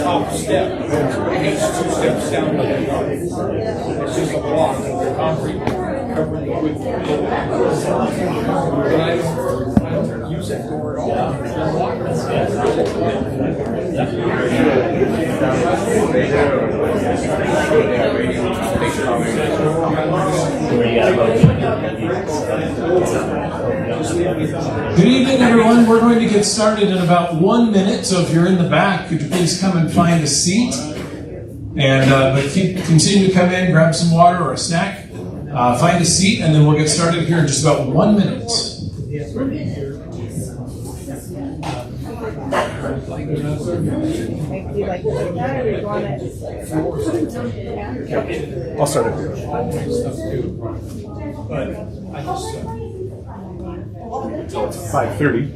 Top step. It's 2 steps down. It's just a block of concrete covered with wood. But I don't use that door at all. Good evening, everyone. We're going to get started in about 1 minute, so if you're in the back, could you please come and find a seat? And but continue to come in, grab some water or a snack, find a seat, and then we'll get started here in just about 1 minute. I'll start it here. So it's 5:30.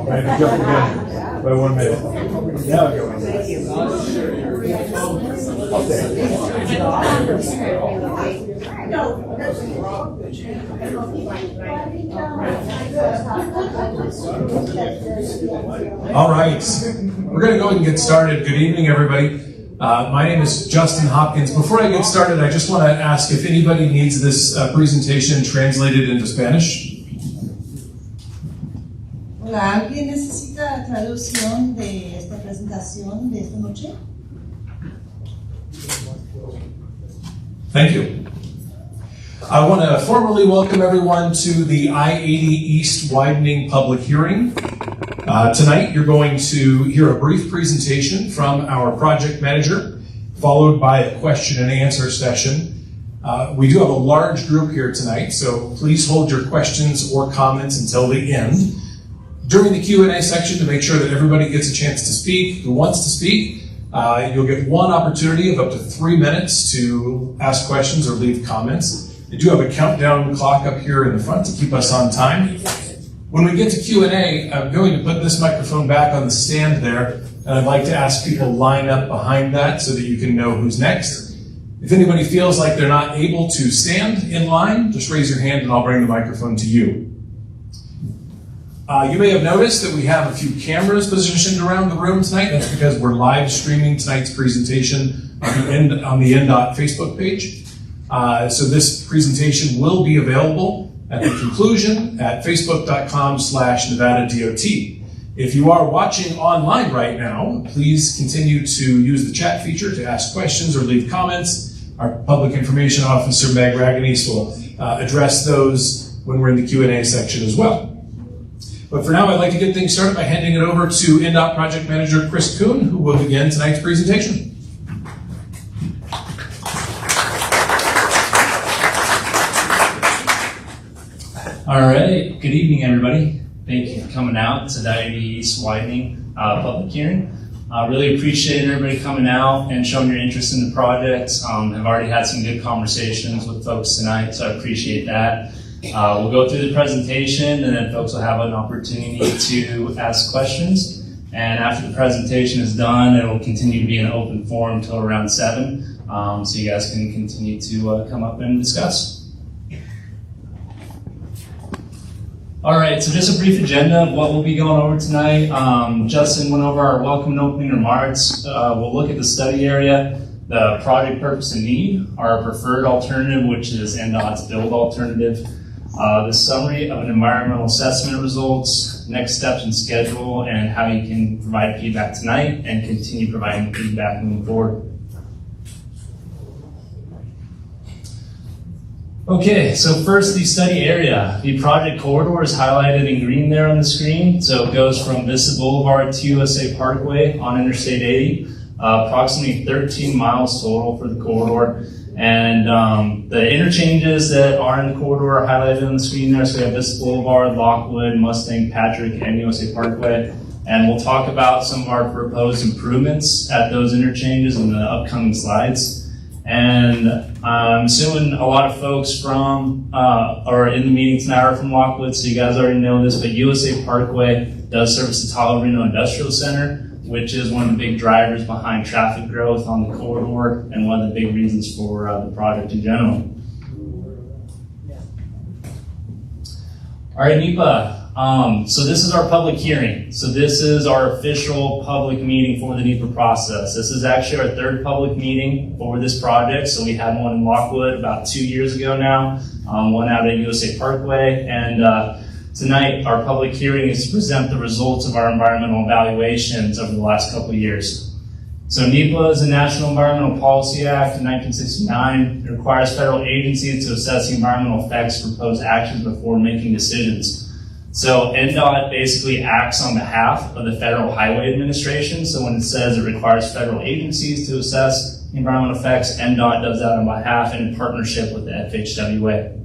I had to jump again by 1 minute. Now I'll go All right, we're going to go ahead and get started. Good evening, everybody. My name is Justin Hopkins. Before I get started, I just want to ask if anybody needs this presentation translated into Spanish. Hola, ¿alguien necesita traducción de esta presentación de esta noche? Thank you. I want to formally welcome everyone to the I-80 East Widening public hearing. Tonight, you're going to hear a brief presentation from our project manager, followed by a question and answer session. We do have a large group here tonight, so please hold your questions or comments until the end. During the Q&A section, to make sure that everybody gets a chance to speak, who wants to speak, you'll get one opportunity of up to 3 minutes to ask questions or leave comments. They do have a countdown clock up here in the front to keep us on time. When we get to Q&A, I'm going to put this microphone back on the stand there, and I'd like to ask people line up behind that so that you can know who's next. If anybody feels like they're not able to stand in line, just raise your hand and I'll bring the microphone to you. You may have noticed that we have a few cameras positioned around the room tonight. That's because we're live streaming tonight's presentation on the NDOT Facebook page. So this presentation will be available at the conclusion at facebook.com/NevadaDOT. If you are watching online right now, please continue to use the chat feature to ask questions or leave comments. Our Public Information Officer, Meg Raganese, will address those when we're in the Q&A section as well. But for now, I'd like to get things started by handing it over to NDOT Project Manager Chris Kuhn, who will begin tonight's presentation. All right, good evening, everybody. Thank you for coming out to the I-80 East Widening public hearing. I really appreciate everybody coming out and showing your interest in the project. I've already had some good conversations with folks tonight, so I appreciate that. We'll go through the presentation, and then folks will have an opportunity to ask questions. And after the presentation is done, it will continue to be an open forum until around 7, so you guys can continue to come up and discuss. All right, so just a brief agenda of what we'll be going over tonight. Justin went over our welcome and opening remarks. We'll look at the study area, the project purpose and need, our preferred alternative, which is NDOT's build alternative, the summary of an environmental assessment results, next steps and schedule, and how you can provide feedback tonight and continue providing feedback moving forward. Okay, so first, the study area. The project corridor is highlighted in green there on the screen. So it goes from Vista Boulevard to USA Parkway on Interstate 80, approximately 13 miles total for the corridor. And the interchanges that are in the corridor are highlighted on the screen there. So we have Vista Boulevard, Lockwood, Mustang, Patrick, and USA Parkway. And we'll talk about some of our proposed improvements at those interchanges in the upcoming slides. And I'm assuming a lot of folks from are in the meeting tonight are from Lockwood, so you guys already know this, but USA Parkway does service the Tahoe Reno Industrial Center, which is one of the big drivers behind traffic growth on the corridor and one of the big reasons for the project in general. All right, NEPA. So this is our public hearing. So this is our official public meeting for the NEPA process. This is actually our third public meeting for this project. So we had one in Lockwood about 2 years ago now, one out at USA Parkway. And tonight our public hearing is to present the results of our environmental evaluations over the last couple of years. So NEPA is the National Environmental Policy Act of 1969. It requires federal agencies to assess the environmental effects of proposed actions before making decisions. So NDOT basically acts on behalf of the Federal Highway Administration. So when it says it requires federal agencies to assess the environmental effects, NDOT does that on behalf and in partnership with the FHWA.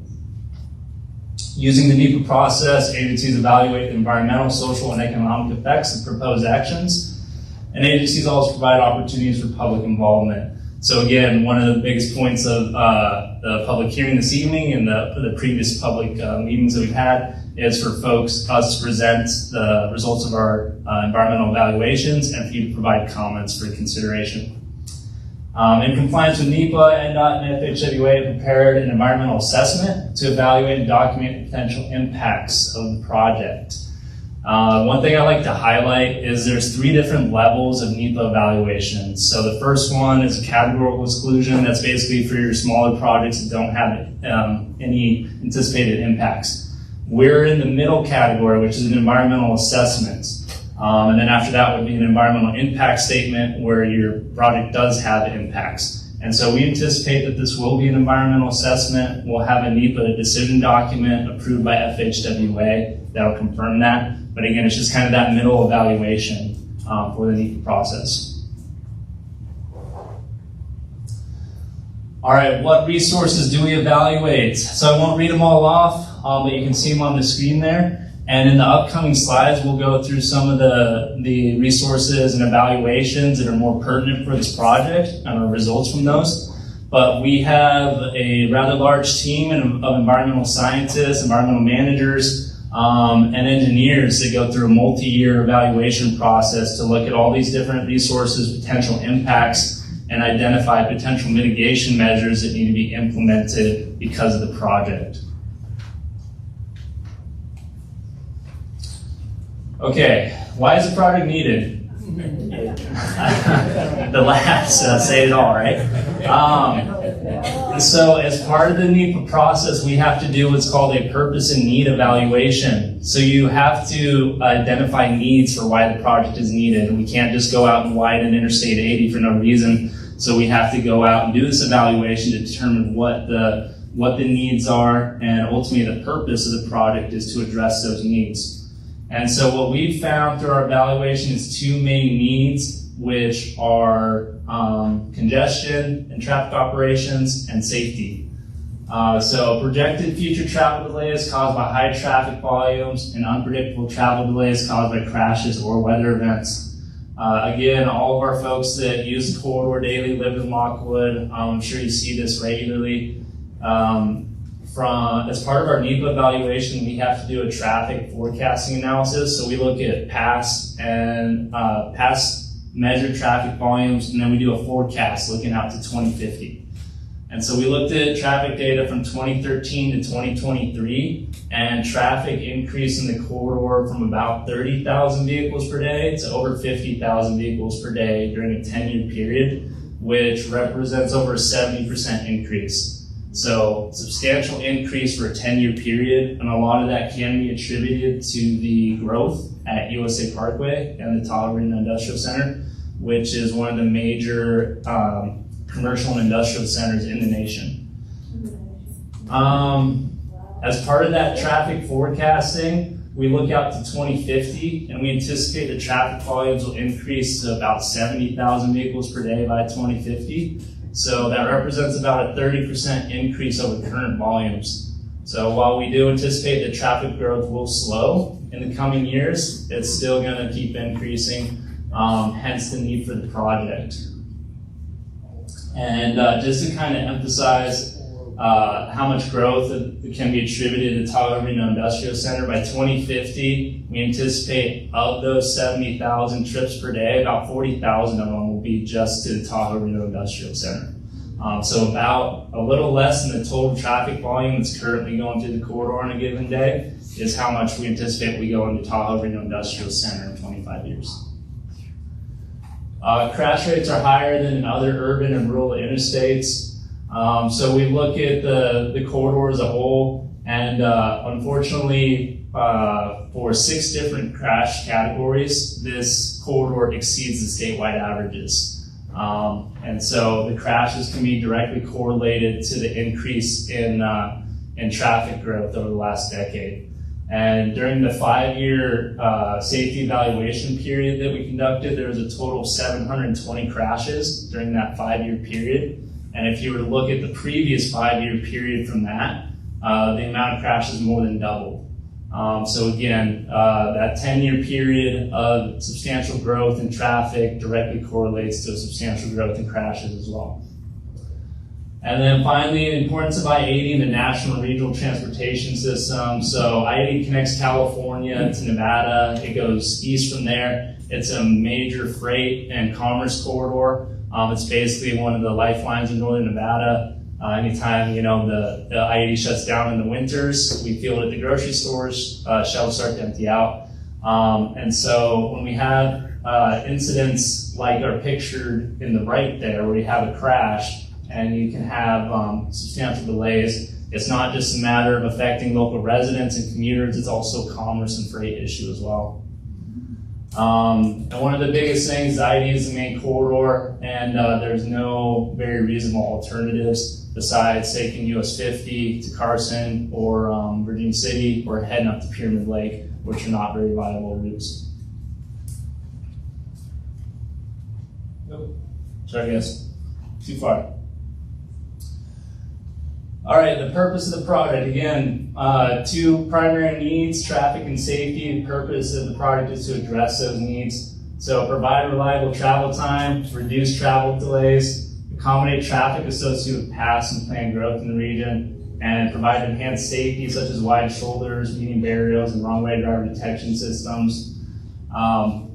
Using the NEPA process, agencies evaluate the environmental, social, and economic effects of proposed actions. And agencies also provide opportunities for public involvement. So again, one of the biggest points of the public hearing this evening and the previous public meetings that we've had is for us to present the results of our environmental evaluations and for you to provide comments for consideration. In compliance with NEPA, NDOT and FHWA have prepared an environmental assessment to evaluate and document the potential impacts of the project. One thing I like to highlight is there's 3 different levels of NEPA evaluations. So the first one is a categorical exclusion. That's basically for your smaller projects that don't have any anticipated impacts. We're in the middle category, which is an environmental assessment. And then after that would be an environmental impact statement where your project does have impacts. And so we anticipate that this will be an environmental assessment. We'll have a NEPA decision document approved by FHWA that'll confirm that. But again, it's just kind of that middle evaluation for the NEPA process. All right, what resources do we evaluate? So I won't read them all off, but you can see them on the screen there. And in the upcoming slides, we'll go through some of the resources and evaluations that are more pertinent for this project and our results from those. But we have a rather large team of environmental scientists, environmental managers, and engineers that go through a multi-year evaluation process to look at all these different resources, potential impacts, and identify potential mitigation measures that need to be implemented because of the project. Okay, why is the project needed? The laughs say it all, right? So as part of the NEPA process, we have to do what's called a purpose and need evaluation. So you have to identify needs for why the project is needed. We can't just go out and widen Interstate 80 for no reason. So we have to go out and do this evaluation to determine what the needs are, and ultimately the purpose of the project is to address those needs. And so what we've found through our evaluation is two main needs, which are congestion and traffic operations and safety. So projected future travel delays caused by high traffic volumes and unpredictable travel delays caused by crashes or weather events. Again, all of our folks that use the corridor daily live in Lockwood. I'm sure you see this regularly. As part of our NEPA evaluation, we have to do a traffic forecasting analysis. So we look at past measured traffic volumes, and then we do a forecast looking out to 2050. And so we looked at traffic data from 2013 to 2023, and traffic increased in the corridor from about 30,000 vehicles per day to over 50,000 vehicles per day during a 10-year period, which represents over a 70% increase. So substantial increase for a 10-year period, and a lot of that can be attributed to the growth at USA Parkway and the Tahoe Marina Industrial Center, which is one of the major commercial and industrial centers in the nation. As part of that traffic forecasting, we look out to 2050, and we anticipate the traffic volumes will increase to about 70,000 vehicles per day by 2050. So that represents about a 30% increase over current volumes. So while we do anticipate that traffic growth will slow in the coming years, it's still going to keep increasing, hence the need for the project. And just to kind of emphasize how much growth can be attributed to Tahoe Marina Industrial Center, by 2050, we anticipate of those 70,000 trips per day, about 40,000 of them will be just to the Tahoe Marina Industrial Center. So about a little less than the total traffic volume that's currently going through the corridor on a given day is how much we anticipate we go into Tahoe Marina Industrial Center in 25 years. Crash rates are higher than in other urban and rural interstates. So we look at the corridor as a whole, and unfortunately, for 6 different crash categories, this corridor exceeds the statewide averages. And so the crashes can be directly correlated to the increase in traffic growth over the last decade. And during the 5-year safety evaluation period that we conducted, there was a total of 720 crashes during that 5-year period. And if you were to look at the previous 5-year period from that, the amount of crashes more than doubled. So again, that 10-year period of substantial growth in traffic directly correlates to a substantial growth in crashes as well. And then finally, the importance of I-80 in the national and regional transportation system. So I-80 connects California to Nevada. It goes east from there. It's a major freight and commerce corridor. It's basically one of the lifelines in northern Nevada. Anytime, the I-80 shuts down in the winters, we feel it at the grocery stores, shelves start to empty out. And so when we have incidents like are pictured in the right there, where you have a crash and you can have substantial delays, it's not just a matter of affecting local residents and commuters, it's also a commerce and freight issue as well. And one of the biggest things is I-80 is the main corridor, and there's no very reasonable alternatives besides taking US 50 to Carson or Virginia City, or heading up to Pyramid Lake, which are not very viable routes. Nope. Sorry guys, too far. All right, the purpose of the project, again, 2 primary needs, traffic and safety. The purpose of the project is to address those needs. So provide reliable travel time, reduce travel delays, accommodate traffic associated with past and planned growth in the region, and provide enhanced safety such as wide shoulders, median barriers, and wrong-way driver detection systems.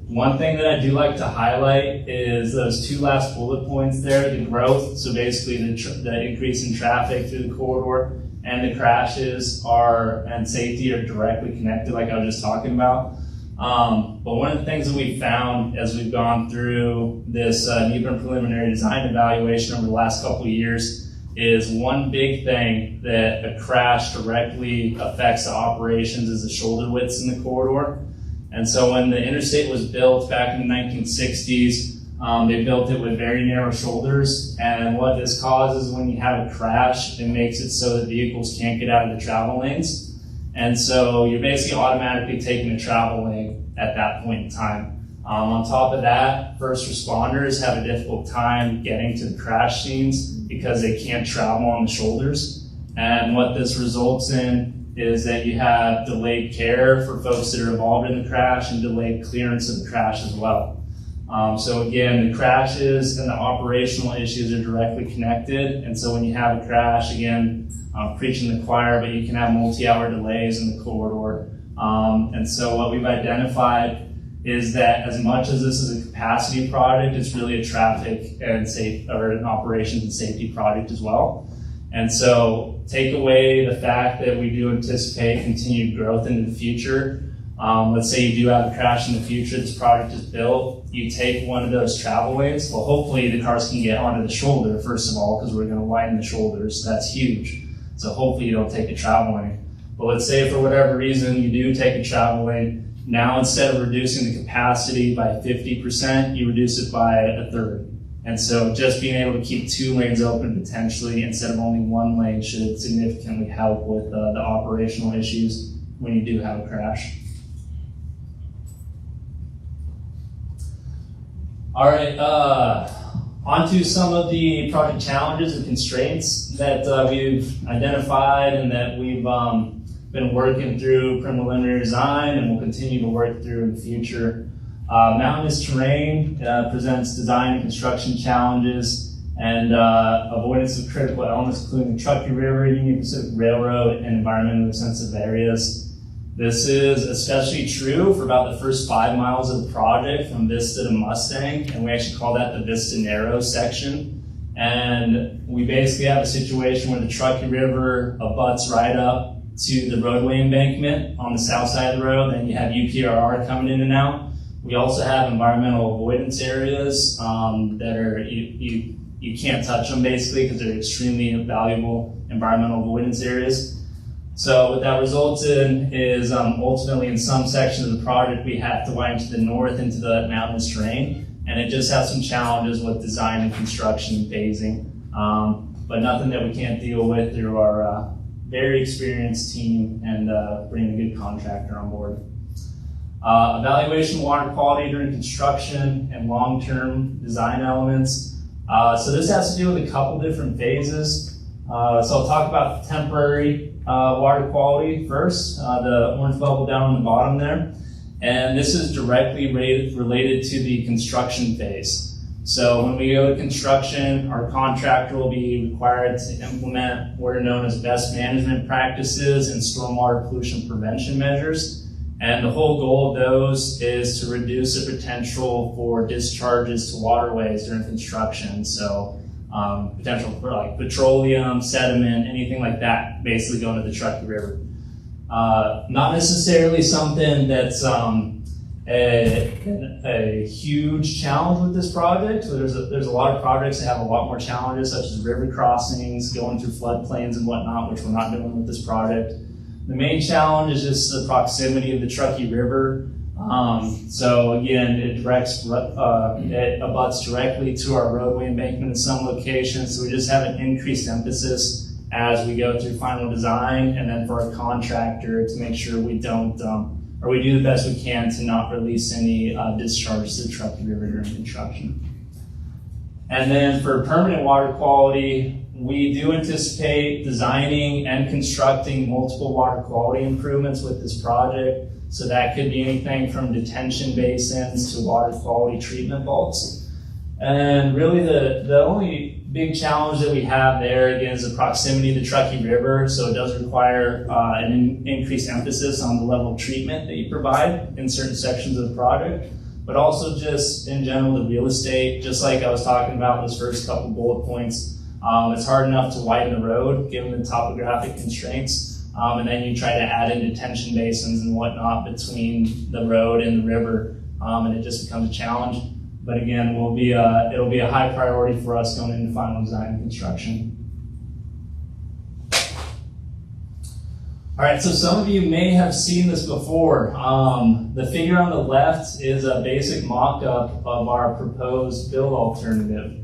One thing that I do like to highlight is those 2 last bullet points there, the growth, so basically the increase in traffic through the corridor, and the crashes and safety are directly connected, like I was just talking about. But one of the things that we found as we've gone through this NEPA preliminary design evaluation over the last couple of years is one big thing that a crash directly affects the operations is the shoulder widths in the corridor. And so when the interstate was built back in the 1960s, they built it with very narrow shoulders. And what this causes when you have a crash, it makes it so that vehicles can't get out of the travel lanes. And so you're basically automatically taking a travel lane at that point in time. On top of that, first responders have a difficult time getting to the crash scenes because they can't travel on the shoulders. And what this results in is that you have delayed care for folks that are involved in the crash and delayed clearance of the crash as well. So again, the crashes and the operational issues are directly connected. And so when you have a crash, again, preaching the choir, but you can have multi-hour delays in the corridor. And so what we've identified is that as much as this is a capacity project, it's really a traffic and an operations and safety project as well. And so take away the fact that we do anticipate continued growth into the future. Let's say you do have a crash in the future, this project is built, you take one of those travel lanes, well, hopefully the cars can get onto the shoulder, first of all, because we're going to widen the shoulders, so that's huge. So hopefully you don't take a travel lane. But let's say for whatever reason you do take a travel lane, now instead of reducing the capacity by 50%, you reduce it by a third. And so just being able to keep 2 lanes open potentially instead of only 1 lane should significantly help with the operational issues when you do have a crash. All right, on to some of the project challenges and constraints that we've identified and that we've been working through preliminary design and will continue to work through in the future. Mountainous terrain presents design and construction challenges and avoidance of critical elements, including the Truckee River, Union Pacific Railroad, and environmentally sensitive areas. This is especially true for about the first 5 miles of the project from Vista to Mustang, and we actually call that the Vista Narrow section. And we basically have a situation where the Truckee River abuts right up to the roadway embankment on the south side of the road, then you have UPRR coming in and out. We also have environmental avoidance areas that are, you can't touch them basically because they're extremely valuable environmental avoidance areas. So what that results in is ultimately in some sections of the project we have to widen to the north into the mountainous terrain, and it just has some challenges with design and construction and phasing, but nothing that we can't deal with through our very experienced team and bringing a good contractor on board. Evaluation of water quality during construction and long-term design elements. So this has to do with a couple different phases. So I'll talk about the temporary water quality first, the orange bubble down on the bottom there. And this is directly related to the construction phase. So when we go to construction, our contractor will be required to implement what are known as best management practices and stormwater pollution prevention measures. And the whole goal of those is to reduce the potential for discharges to waterways during construction. So potential for like petroleum, sediment, anything like that, basically going to the Truckee River. Not necessarily something that's a huge challenge with this project. So there's a lot of projects that have a lot more challenges, such as river crossings, going through floodplains and whatnot, which we're not doing with this project. The main challenge is just the proximity of the Truckee River. So again, it abuts directly to our roadway embankment in some locations. So we just have an increased emphasis as we go through final design, and then for our contractor to make sure we don't, or we do the best we can to not release any discharge to the Truckee River during construction. And then for permanent water quality, we do anticipate designing and constructing multiple water quality improvements with this project. So that could be anything from detention basins to water quality treatment vaults. And really the only big challenge that we have there, again, is the proximity of the Truckee River. So it does require an increased emphasis on the level of treatment that you provide in certain sections of the project, but also just in general, the real estate, just like I was talking about those first couple bullet points. It's hard enough to widen the road given the topographic constraints, and then you try to add in detention basins and whatnot between the road and the river, and it just becomes a challenge. But again, it'll be a high priority for us going into final design and construction. All right, so some of you may have seen this before. The figure on the left is a basic mock-up of our proposed build alternative.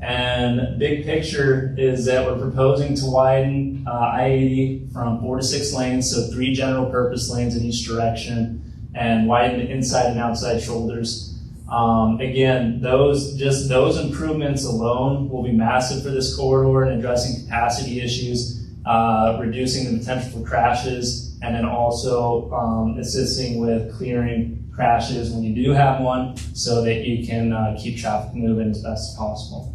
And big picture is that we're proposing to widen I-80 from 4 to 6 lanes, so 3 general purpose lanes in each direction, and widen the inside and outside shoulders. Again, those improvements alone will be massive for this corridor in addressing capacity issues, reducing the potential for crashes, and then also assisting with clearing crashes when you do have one, so that you can keep traffic moving as best as possible.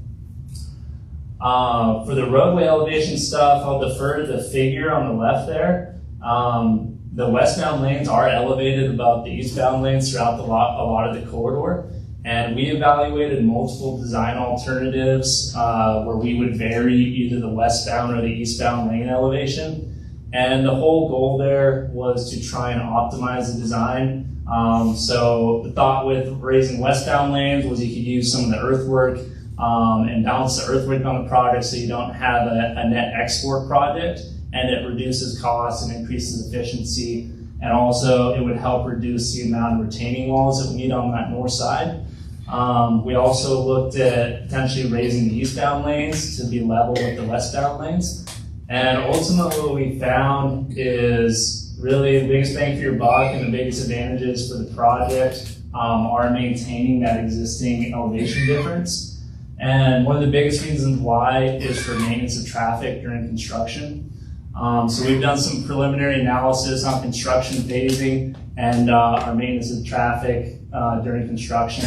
For the roadway elevation stuff, I'll defer to the figure on the left there. The westbound lanes are elevated above the eastbound lanes throughout a lot of the corridor. And we evaluated multiple design alternatives where we would vary either the westbound or the eastbound lane elevation. And the whole goal there was to try and optimize the design. So the thought with raising westbound lanes was you could use some of the earthwork and balance the earthwork on the project so you don't have a net export project, and it reduces costs and increases efficiency. And also it would help reduce the amount of retaining walls that we need on that north side. We also looked at potentially raising the eastbound lanes to be level with the westbound lanes. And ultimately what we found is really the biggest bang for your buck and the biggest advantages for the project are maintaining that existing elevation difference. And one of the biggest reasons why is for maintenance of traffic during construction. So we've done some preliminary analysis on construction phasing and our maintenance of traffic during construction.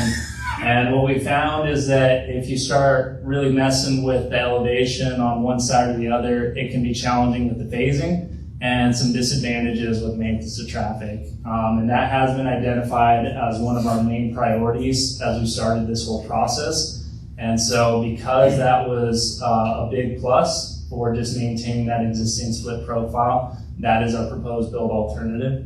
And what we found is that if you start really messing with the elevation on one side or the other, it can be challenging with the phasing and some disadvantages with maintenance of traffic. And that has been identified as one of our main priorities as we started this whole process. And so because that was a big plus for just maintaining that existing split profile, that is our proposed build alternative.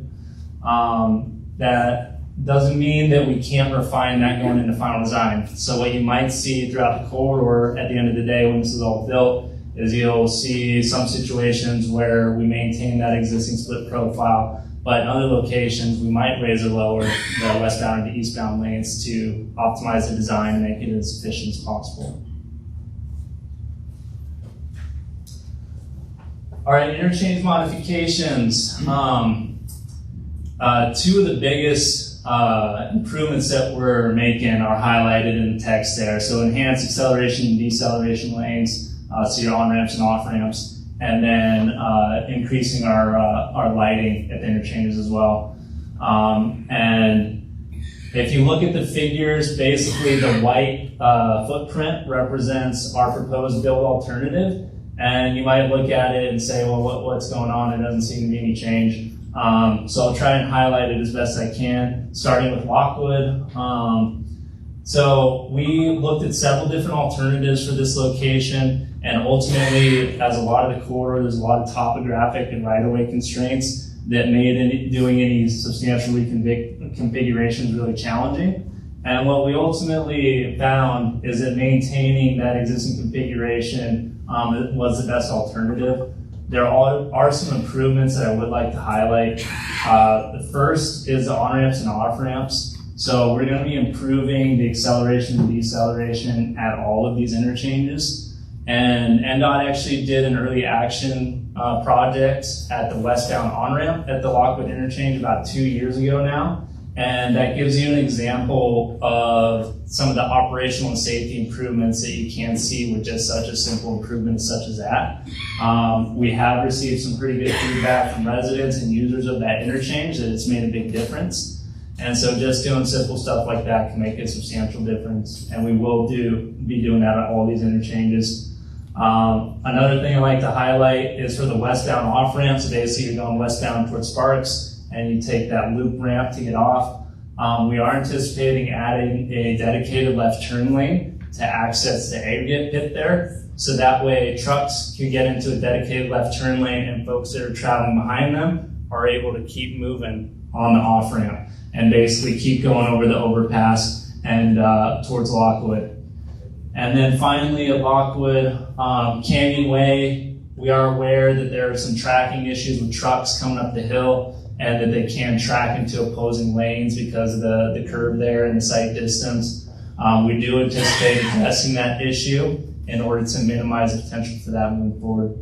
That doesn't mean that we can't refine that going into final design. So what you might see throughout the corridor at the end of the day when this is all built is you'll see some situations where we maintain that existing split profile, but in other locations we might raise or lower the westbound and the eastbound lanes to optimize the design and make it as efficient as possible. All right, interchange modifications. Two of the biggest improvements that we're making are highlighted in the text there. So enhanced acceleration and deceleration lanes, so your on-ramps and off-ramps, and then increasing our lighting at the interchanges as well. And if you look at the figures, basically the white footprint represents our proposed build alternative. And you might look at it and say, well, what's going on? There doesn't seem to be any change. So I'll try and highlight it as best I can, starting with Lockwood. So we looked at several different alternatives for this location, and ultimately, as a lot of the corridor, there's a lot of topographic and right-of-way constraints that made doing any substantial reconfigurations really challenging. And what we ultimately found is that maintaining that existing configuration was the best alternative. There are some improvements that I would like to highlight. The first is the on-ramps and off-ramps. So we're going to be improving the acceleration and deceleration at all of these interchanges. And NDOT actually did an early action project at the westbound on-ramp at the Lockwood interchange about 2 years ago now. And that gives you an example of some of the operational and safety improvements that you can see with just such a simple improvement such as that. We have received some pretty good feedback from residents and users of that interchange that it's made a big difference. And so just doing simple stuff like that can make a substantial difference. And we will be doing that at all these interchanges. Another thing I like to highlight is for the westbound off-ramp. So basically you're going westbound towards Sparks and you take that loop ramp to get off. We are anticipating adding a dedicated left turn lane to access the aggregate pit there. So that way trucks can get into a dedicated left turn lane and folks that are traveling behind them are able to keep moving on the off-ramp and basically keep going over the overpass and towards Lockwood. And then finally at Lockwood, Canyon Way, we are aware that there are some tracking issues with trucks coming up the hill and that they can track into opposing lanes because of the curve there and the sight distance. We do anticipate addressing that issue in order to minimize the potential for that moving forward.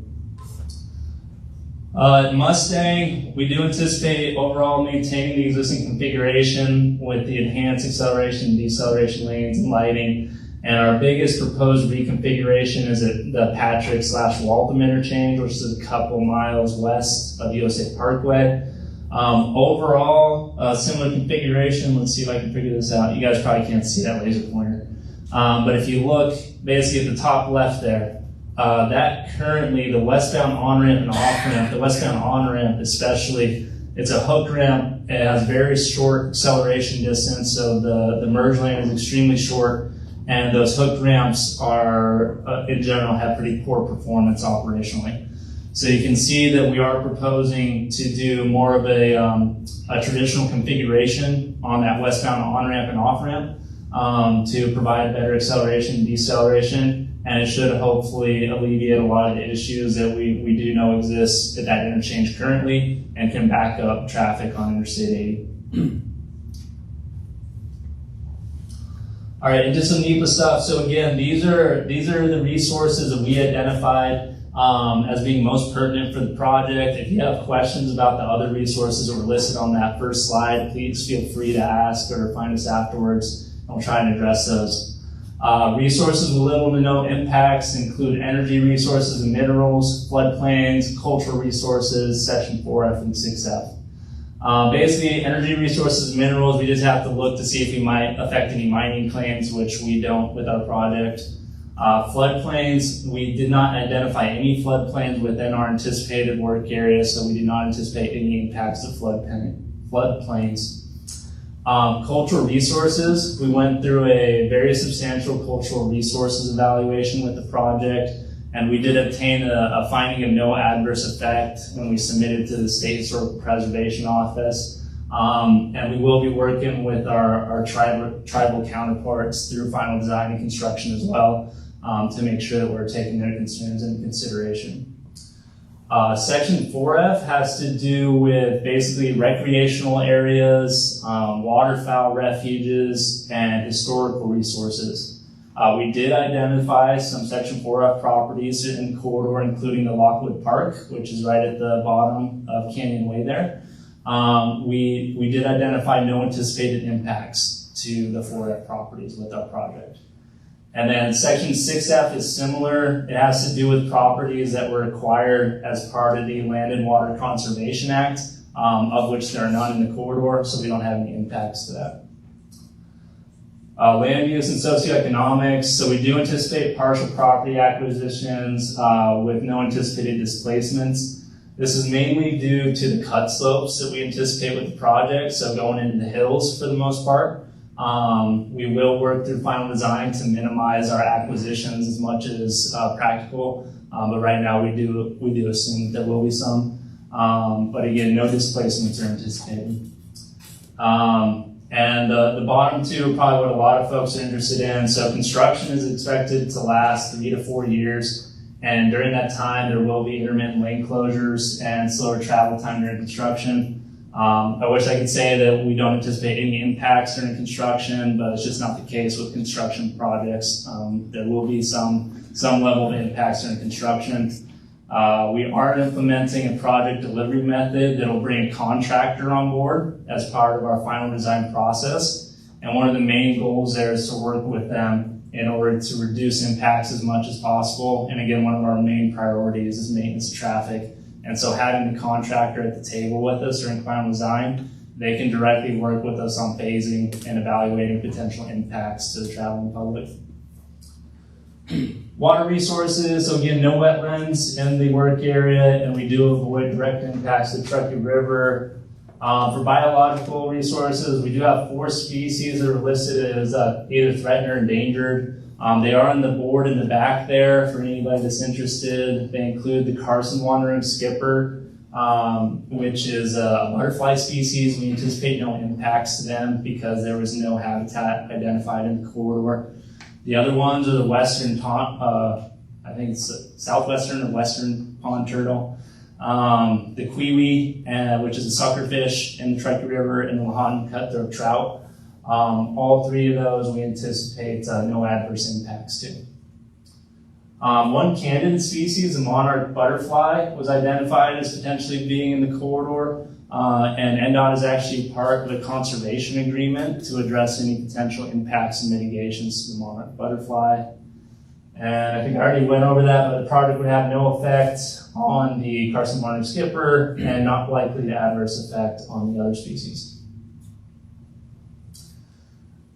At Mustang, we do anticipate overall maintaining the existing configuration with the enhanced acceleration and deceleration lanes and lighting. And our biggest proposed reconfiguration is at the Patrick/Waltham interchange, which is a couple miles west of USA Parkway. Overall, similar configuration. Let's see if I can figure this out. You guys probably can't see that laser pointer. But if you look basically at the top left there, that currently the westbound on-ramp and off-ramp, the westbound on-ramp especially, it's a hook ramp. It has very short acceleration distance, so the merge lane is extremely short, and those hook ramps are, in general, have pretty poor performance operationally. So you can see that we are proposing to do more of a traditional configuration on that westbound on-ramp and off-ramp to provide better acceleration and deceleration. And it should hopefully alleviate a lot of the issues that we do know exist at that interchange currently and can back up traffic on Interstate 80. All right, and just some NEPA stuff. So again, these are the resources that we identified as being most pertinent for the project. If you have questions about the other resources that were listed on that first slide, please feel free to ask or find us afterwards, and we'll try and address those. Resources with little to no impacts include energy resources and minerals, floodplains, cultural resources, section 4F and 6F. Basically, energy resources and minerals, we just have to look to see if we might affect any mining claims, which we don't with our project. Floodplains, we did not identify any floodplains within our anticipated work area, so we did not anticipate any impacts of floodplains. Cultural resources, we went through a very substantial cultural resources evaluation with the project, and we did obtain a finding of no adverse effect when we submitted to the State Historical Preservation Office. And we will be working with our tribal counterparts through final design and construction as well to make sure that we're taking their concerns into consideration. Section 4F has to do with basically recreational areas, waterfowl refuges, and historical resources. We did identify some Section 4F properties in the corridor, including the Lockwood Park, which is right at the bottom of Canyon Way there. We did identify no anticipated impacts to the 4F properties with our project. And then Section 6F is similar. It has to do with properties that were acquired as part of the Land and Water Conservation Act, of which there are none in the corridor, so we don't have any impacts to that. Land use and socioeconomics. So we do anticipate partial property acquisitions with no anticipated displacements. This is mainly due to the cut slopes that we anticipate with the project, so going into the hills for the most part. We will work through final design to minimize our acquisitions as much as practical, but right now we do assume that there will be some. But again, no displacements are anticipated. And the bottom two are probably what a lot of folks are interested in. So construction is expected to last 3 to 4 years, and during that time there will be intermittent lane closures and slower travel time during construction. I wish I could say that we don't anticipate any impacts during construction, but it's just not the case with construction projects. There will be some level of impacts during construction. We are implementing a project delivery method that will bring a contractor on board as part of our final design process. And one of the main goals there is to work with them in order to reduce impacts as much as possible. And again, one of our main priorities is maintenance of traffic. And so having the contractor at the table with us during final design, they can directly work with us on phasing and evaluating potential impacts to the traveling public. Water resources, so again, no wetlands in the work area, and we do avoid direct impacts to the Truckee River. For biological resources, we do have 4 species that are listed as either threatened or endangered. They are on the board in the back there for anybody that's interested. They include the Carson wandering skipper, which is a butterfly species. We anticipate no impacts to them because there was no habitat identified in the corridor. The other ones are the western I think it's the southwestern or western pond turtle, the kiwi, which is a suckerfish in the Truckee River, and the Lahontan cutthroat trout. All three of those we anticipate no adverse impacts to. One candidate species, the monarch butterfly, was identified as potentially being in the corridor, and NDOT is actually part of a conservation agreement to address any potential impacts and mitigations to the monarch butterfly. And I think I already went over that, but the project would have no effect on the Carson monarch skipper and not likely to adverse effect on the other species.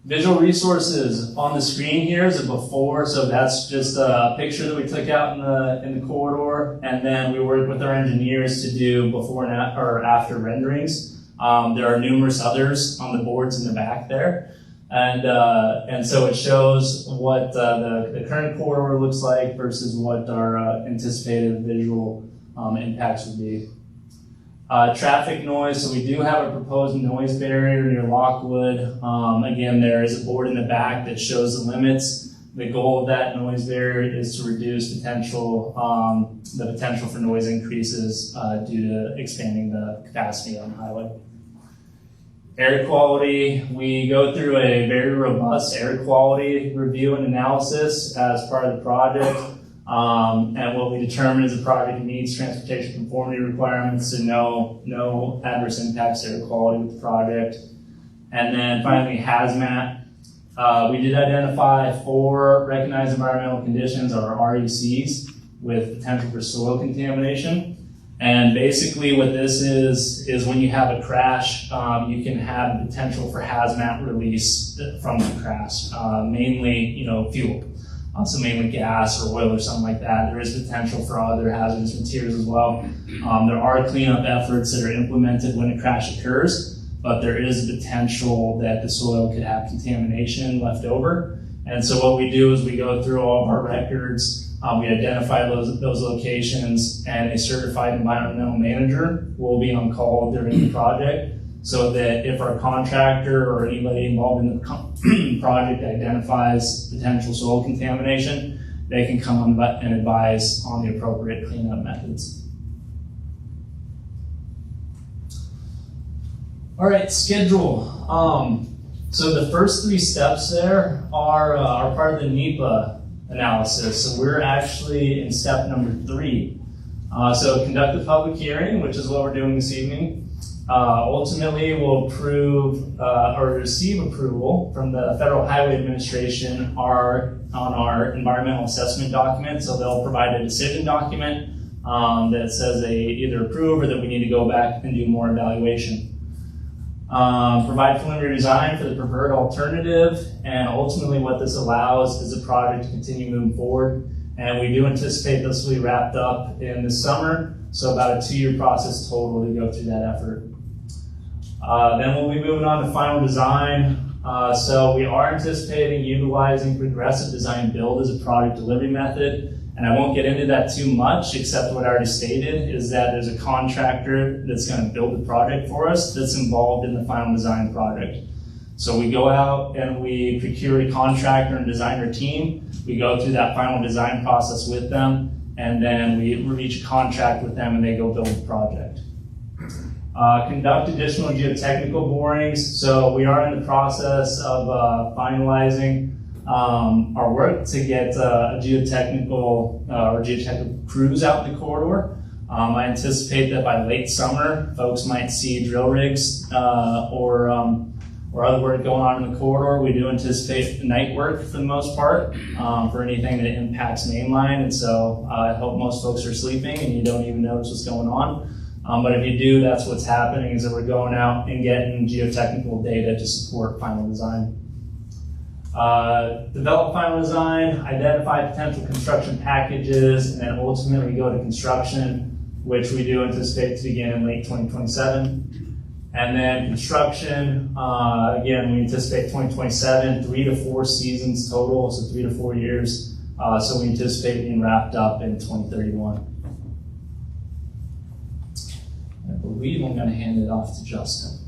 Visual resources on the screen here is a before, so that's just a picture that we took out in the corridor, and then we worked with our engineers to do before and after renderings. There are numerous others on the boards in the back there, and so it shows what the current corridor looks like versus what our anticipated visual impacts would be. Traffic noise, so we do have a proposed noise barrier near Lockwood. Again, there is a board in the back that shows the limits. The goal of that noise barrier is to reduce the potential for noise increases due to expanding the capacity on the highway. Air quality, we go through a very robust air quality review and analysis as part of the project. And what we determine is the project meets transportation conformity requirements, so no adverse impacts to air quality with the project. And then finally, hazmat. We did identify 4 recognized environmental conditions, or RECs, with potential for soil contamination. And basically what this is when you have a crash, you can have the potential for hazmat release from the crash, mainly, fuel. So mainly gas or oil or something like that. There is potential for other hazardous materials as well. There are cleanup efforts that are implemented when a crash occurs, but there is a potential that the soil could have contamination left over. And so what we do is we go through all of our records, we identify those locations, and a certified environmental manager will be on call during the project, so that if our contractor or anybody involved in the project identifies potential soil contamination, they can come on and advise on the appropriate cleanup methods. All right, schedule. So the first 3 steps there are part of the NEPA analysis. So we're actually in step number 3. So conduct a public hearing, which is what we're doing this evening. Ultimately, we'll approve or receive approval from the Federal Highway Administration on our environmental assessment document. So they'll provide a decision document that says they either approve or that we need to go back and do more evaluation. Provide preliminary design for the preferred alternative, and ultimately what this allows is the project to continue moving forward. And we do anticipate this will be wrapped up in the summer, so about a 2-year process total to go through that effort. Then we'll be moving on to final design. So we are anticipating utilizing progressive design build as a product delivery method. And I won't get into that too much, except what I already stated is that there's a contractor that's going to build the project for us that's involved in the final design project. So we go out and we procure a contractor and designer team. We go through that final design process with them, and then we reach a contract with them and they go build the project. Conduct additional geotechnical borings. So we are in the process of finalizing our work to get a geotechnical crews out in the corridor. I anticipate that by late summer, folks might see drill rigs or other work going on in the corridor. We do anticipate night work for the most part for anything that impacts mainline, and so I hope most folks are sleeping and you don't even notice what's going on. But if you do, that's what's happening, is that we're going out and getting geotechnical data to support final design. Develop final design, identify potential construction packages, and then ultimately go to construction, which we do anticipate to begin in late 2027. And then construction, again, we anticipate 2027, 3 to 4 seasons total, so 3 to 4 years. So we anticipate being wrapped up in 2031. I believe I'm going to hand it off to Justin.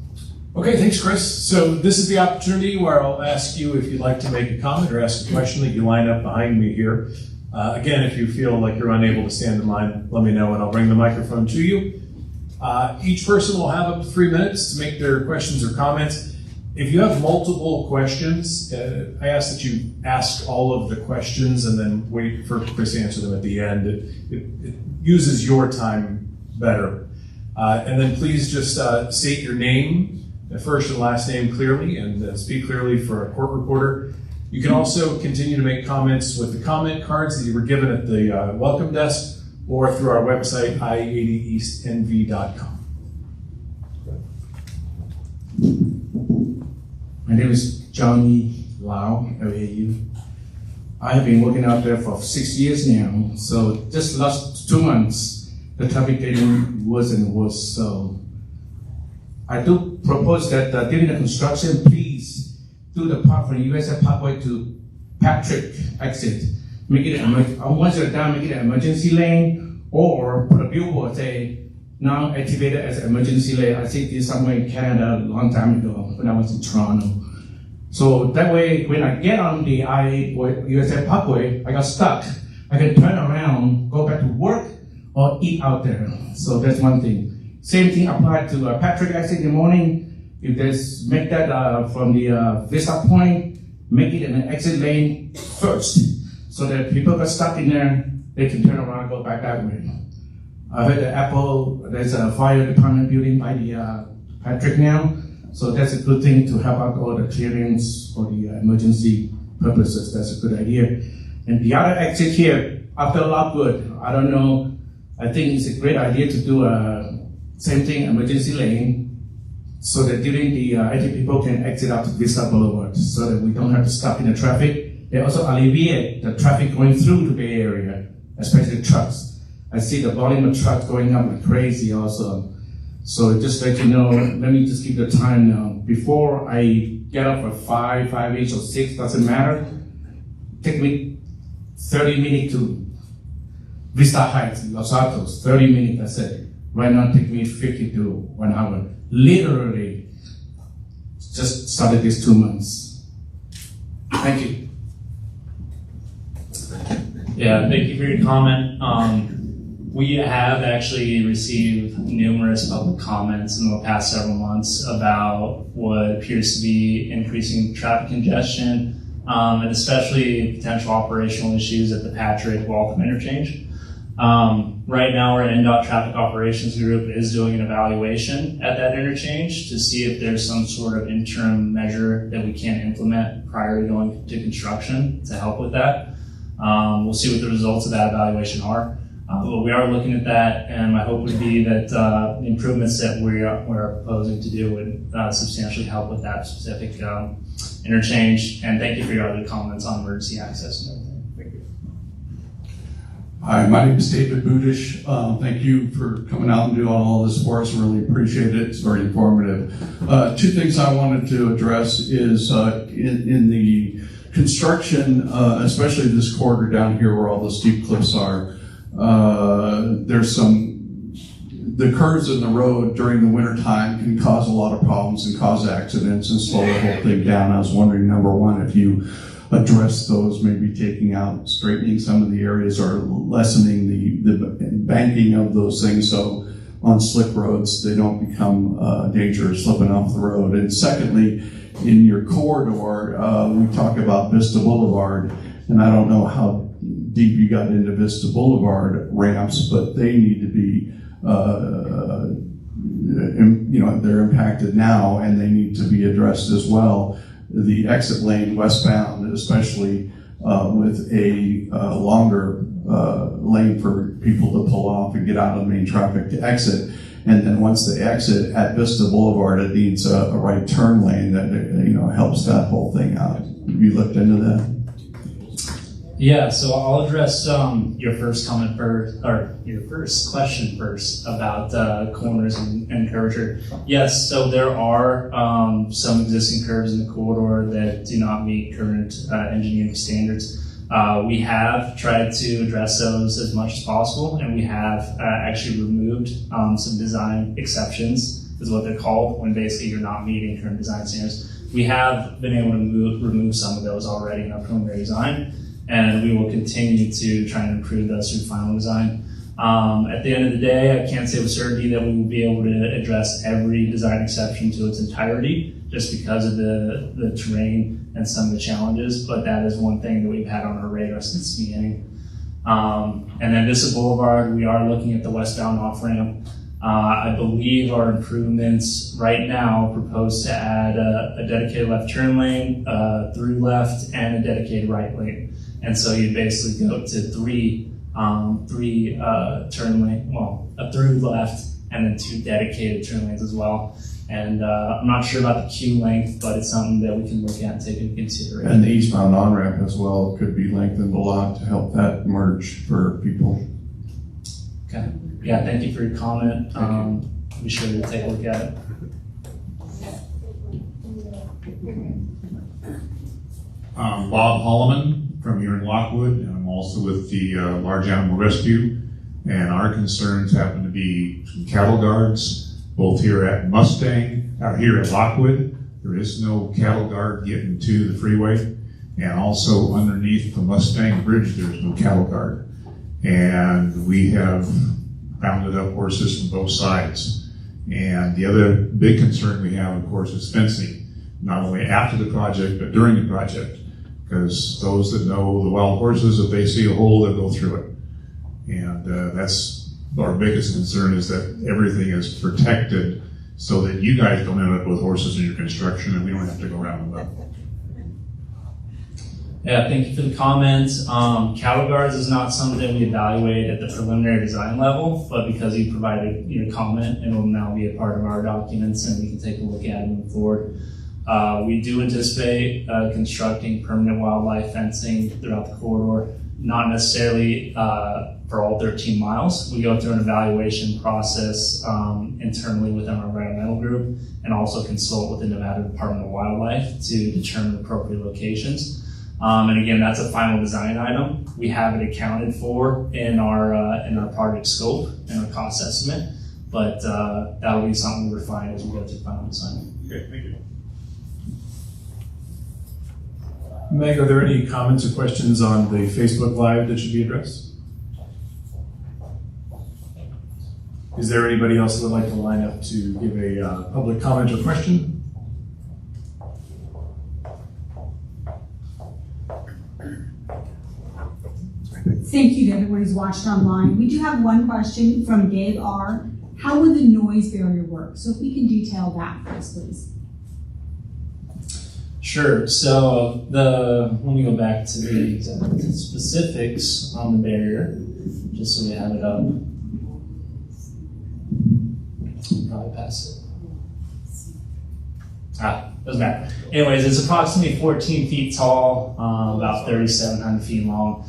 Okay, thanks, Chris. So this is the opportunity where I'll ask you if you'd like to make a comment or ask a question, that you line up behind me here. Again, if you feel like you're unable to stand in line, let me know and I'll bring the microphone to you. Each person will have up to 3 minutes to make their questions or comments. If you have multiple questions, I ask that you ask all of the questions and then wait for Chris to answer them at the end. It uses your time better. And then please just state your name, first and last name clearly, and speak clearly for a court reporter. You can also continue to make comments with the comment cards that you were given at the welcome desk or through our website, I-80EastNV.com. My name is Johnny Lau, L-A-U. I have been working out there for 6 years now. So just last 2 months, the traffic getting worse and worse. So I do propose that during the construction, please do the part from USA Parkway to Patrick exit. Make it once you're done, make it an emergency lane, or put a billboard say now activated as emergency lane. I see this somewhere in Canada a long time ago when I was in Toronto. So that way, when I get on the USA Parkway, I got stuck. I can turn around, go back to work, or eat out there. So that's one thing. Same thing applied to Patrick exit in the morning. If there's make that from the Vista Point, make it an exit lane first, so that people got stuck in there, they can turn around and go back that way. I heard that there's a fire department building by the Patrick now, so that's a good thing to help out all the clearance for the emergency purposes. That's a good idea. And the other exit here, after Lockwood, I don't know, I think it's a great idea to do a same thing, emergency lane, so that during the IT people can exit out to Vista Boulevard, so that we don't have to stop in the traffic. They also alleviate the traffic going through the Bay Area, especially trucks. I see the volume of trucks going up like crazy also. So just let you know, let me just give the time now. Before I get up for 5-ish or 6, doesn't matter. Take me 30 minutes to Vista Heights, Los Altos, 30 minutes, that's it. Right now, it takes me 50 to 1 hour. Literally, just started this 2 months. Thank you. Yeah, thank you for your comment. We have actually received numerous public comments in the past several months about what appears to be increasing traffic congestion, and especially potential operational issues at the Patrick Waltham interchange. Right now, our NDOT traffic operations group is doing an evaluation at that interchange to see if there's some sort of interim measure that we can implement prior to going to construction to help with that. We'll see what the results of that evaluation are. But we are looking at that, and my hope would be that the improvements that we're proposing to do would substantially help with that specific interchange. And thank you for your other comments on emergency access and everything. Thank you. Hi, my name is David Budish. Thank you for coming out and doing all this for us. Really appreciate it. It's very informative. 2 things I wanted to address is in the construction, especially this corridor down here where all the steep cliffs are, there's the curves in the road during the winter time can cause a lot of problems and cause accidents and slow the whole thing down. I was wondering, number one, if you address those, maybe taking out, straightening some of the areas or lessening the banking of those things so on slick roads they don't become dangerous slipping off the road. And secondly, in your corridor, we talk about Vista Boulevard, and I don't know how deep you got into Vista Boulevard ramps, but they need to be, they're impacted now and they need to be addressed as well. The exit lane westbound, especially with a longer lane for people to pull off and get out of main traffic to exit. And then once they exit at Vista Boulevard, it needs a right turn lane that helps that whole thing out. Have you looked into that? Yeah, so I'll address your first comment first, or your first question first about corners and curvature. Yes, so there are some existing curves in the corridor that do not meet current engineering standards. We have tried to address those as much as possible, and we have actually removed some design exceptions, is what they're called, when basically you're not meeting current design standards. We have been able to remove some of those already in our preliminary design, and we will continue to try and improve those through final design. At the end of the day, I can't say with certainty that we will be able to address every design exception to its entirety, just because of the terrain and some of the challenges, but that is one thing that we've had on our radar since the beginning. And then Vista Boulevard, we are looking at the westbound off-ramp. I believe our improvements right now propose to add a dedicated left turn lane, through left, and a dedicated right lane. And so you basically go to three turn lane, well, a through left and then 2 dedicated turn lanes as well. And I'm not sure about the queue length, but it's something that we can look at and take into consideration. And the eastbound on-ramp as well could be lengthened a lot to help that merge for people. Okay. Yeah, thank you for your comment. Be sure to take a look at it. Bob Holloman from here in Lockwood, and I'm also with the Large Animal Rescue. And our concerns happen to be some cattle guards, both here at Mustang, here at Lockwood. There is no cattle guard getting to the freeway. And also underneath the Mustang Bridge, there's no cattle guard. And we have rounded up horses from both sides. And the other big concern we have, of course, is fencing, not only after the project, but during the project. Because those that know the wild horses, if they see a hole, they'll go through it. And that's our biggest concern, is that everything is protected so that you guys don't end up with horses in your construction and we don't have to go around them. Yeah, thank you for the comments. Cattle guards is not something we evaluate at the preliminary design level, but because you provided your comment, it will now be a part of our documents and we can take a look at it moving forward. We do anticipate constructing permanent wildlife fencing throughout the corridor, not necessarily for all 13 miles. We go through an evaluation process internally within our environmental group and also consult with the Nevada Department of Wildlife to determine appropriate locations. And again, that's a final design item. We have it accounted for in our project scope and our cost estimate, but that will be something we refine as we go through final design. Okay, thank you. Meg, are there any comments or questions on the Facebook Live that should be addressed? Is there anybody else that would like to line up to give a public comment or question? Thank you to everyone who's watched online. We do have one question from Dave R. How will the noise barrier work? So if we can detail that for us, please. Sure. So let me go back to the specifics on the barrier, just so we have it up. Probably pass it. Doesn't matter. Anyways, it's approximately 14 feet tall, about 3,700 feet long.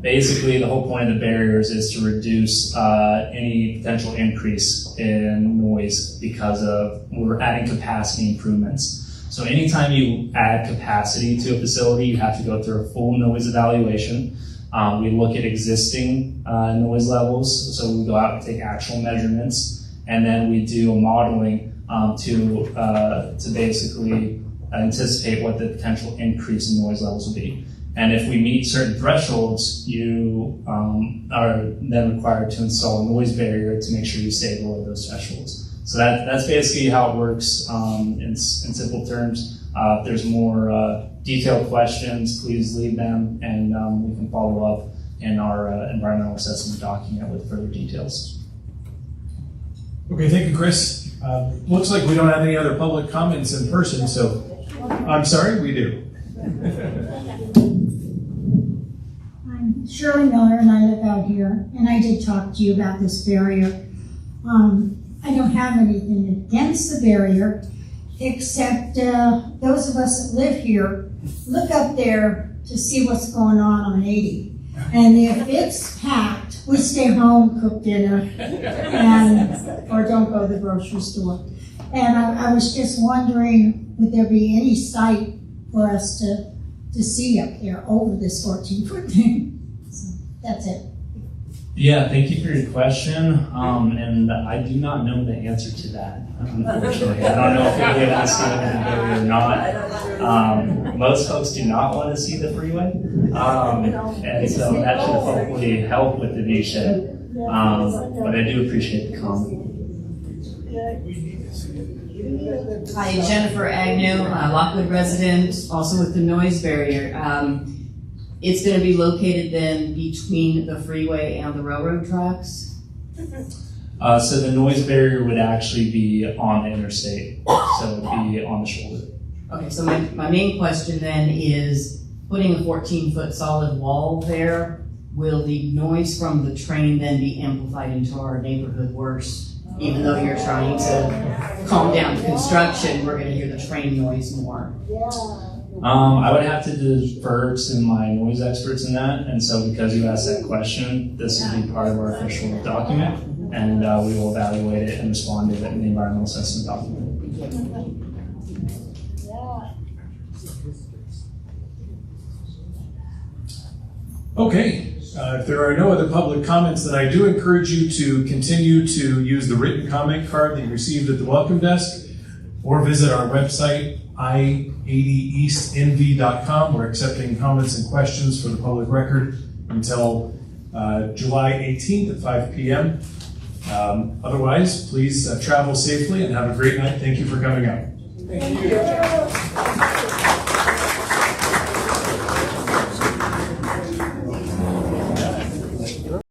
Basically, the whole point of the barriers is to reduce any potential increase in noise because we're adding capacity improvements. So anytime you add capacity to a facility, you have to go through a full noise evaluation. We look at existing noise levels, so we go out and take actual measurements, and then we do a modeling to basically anticipate what the potential increase in noise levels will be. And if we meet certain thresholds, you are then required to install a noise barrier to make sure you stay below those thresholds. So that's basically how it works in simple terms. If there's more detailed questions, please leave them, and we can follow up in our environmental assessment document with further details. Okay, thank you, Chris. Looks like we don't have any other public comments in person, so I'm sorry, we do. I'm Shirley Miller, and I live out here, and I did talk to you about this barrier. I don't have anything against the barrier, except those of us that live here look up there to see what's going on 80. And if it's packed, we stay home, cook dinner, or don't go to the grocery store. And I was just wondering, would there be any sight for us to see up there over this 14-foot thing? So that's it. Yeah, thank you for your question. And I do not know the answer to that, unfortunately. I don't know if you'll be able to see it in the video or not. Most folks do not want to see the freeway. And so that should hopefully help with the view shed. But I do appreciate the comment. Hi, Jennifer Agnew, Lockwood resident, also with the noise barrier. It's going to be located then between the freeway and the railroad tracks? So the noise barrier would actually be on the interstate, so it would be on the shoulder. Okay, so my main question then is, putting a 14-foot solid wall there, will the noise from the train then be amplified into our neighborhood worse? Even though you're trying to calm down the construction, we're going to hear the train noise more. I would have to defer to my noise experts in that, and so because you asked that question, this will be part of our official document, and we will evaluate it and respond to it in the environmental assessment document. Okay, if there are no other public comments, then I do encourage you to continue to use the written comment card that you received at the welcome desk, or visit our website, I-80EastNV.com. We're accepting comments and questions for the public record until July 18th at 5 p.m. Otherwise, please travel safely and have a great night. Thank you for coming out. Thank you.